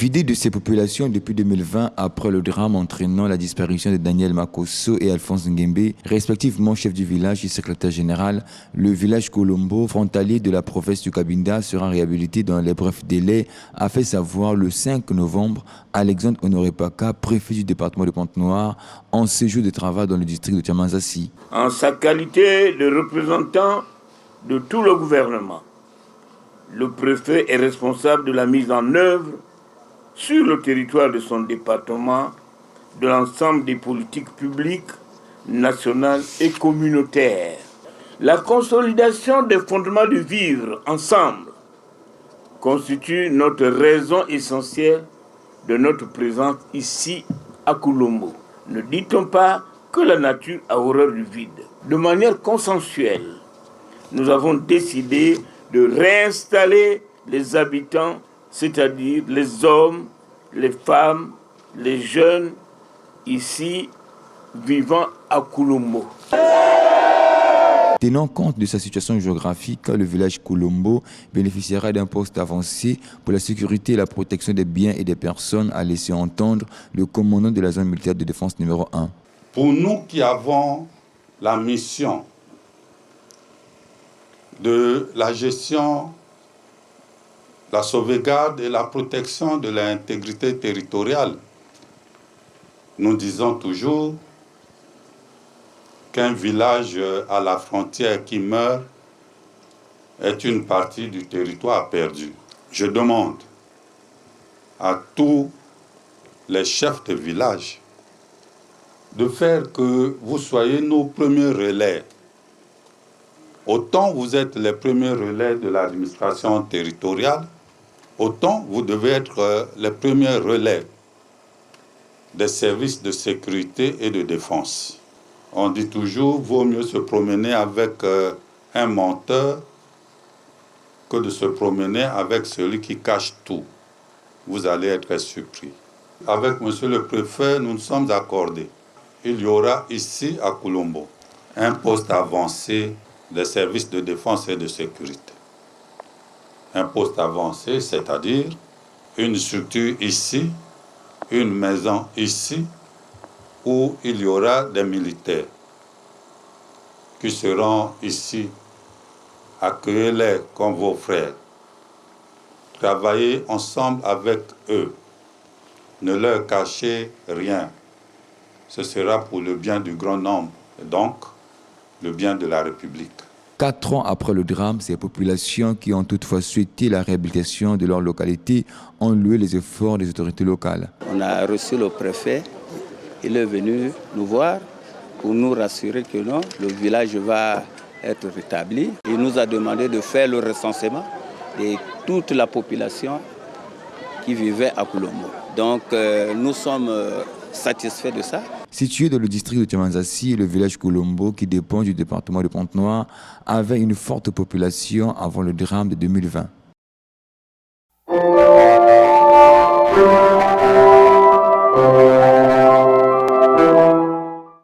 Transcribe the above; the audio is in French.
Vidé de ses populations depuis 2020 après le drame entraînant la disparition de Daniel Makosso et Alphonse Nguembe, respectivement chef du village et secrétaire général, le village Kolombo, frontalier de la province du Cabinda, sera réhabilité dans les brefs délais, a fait savoir le 5 novembre Alexandre Honoré Paka, préfet du département de Pointe-Noire, en séjour de travail dans le district de Tiamanzassi. En sa qualité de représentant de tout le gouvernement, le préfet est responsable de la mise en œuvre sur le territoire de son département de l'ensemble des politiques publiques, nationales et communautaires. La consolidation des fondements du vivre ensemble constitue notre raison essentielle de notre présence ici à Kolombo. Ne dit-on pas que la nature a horreur du vide? De manière consensuelle, nous avons décidé de réinstaller les habitants, c'est-à-dire les hommes, les femmes, les jeunes, ici, vivant à Kolombo. Tenant compte de sa situation géographique, le village Kolombo bénéficiera d'un poste avancé pour la sécurité et la protection des biens et des personnes, a laissé entendre le commandant de la zone militaire de défense numéro 1. Pour nous qui avons la mission de la gestion, la sauvegarde et la protection de l'intégrité territoriale, nous disons toujours qu'un village à la frontière qui meurt est une partie du territoire perdu. Je demande à tous les chefs de village de faire que vous soyez nos premiers relais. Autant vous êtes les premiers relais de l'administration territoriale, autant vous devez être les premiers relais des services de sécurité et de défense. On dit toujours qu'il vaut mieux se promener avec un menteur que de se promener avec celui qui cache tout. Vous allez être surpris. Avec monsieur le préfet, nous nous sommes accordés. Il y aura ici à Kolombo un poste avancé des services de défense et de sécurité. Un poste avancé, c'est-à-dire une structure ici, une maison ici, où il y aura des militaires qui seront ici. Accueillez-les comme vos frères. Travaillez ensemble avec eux. Ne leur cachez rien. Ce sera pour le bien du grand nombre, et donc le bien de la République. 4 ans après le drame, ces populations qui ont toutefois souhaité la réhabilitation de leur localité ont loué les efforts des autorités locales. On a reçu le préfet, il est venu nous voir pour nous rassurer que non, le village va être rétabli. Il nous a demandé de faire le recensement de toute la population qui vivait à Kolombo. Donc nous sommes satisfaits de ça. Situé dans le district de Tiamanzassi, le village Kolombo, qui dépend du département de Pointe-Noire, avait une forte population avant le drame de 2020.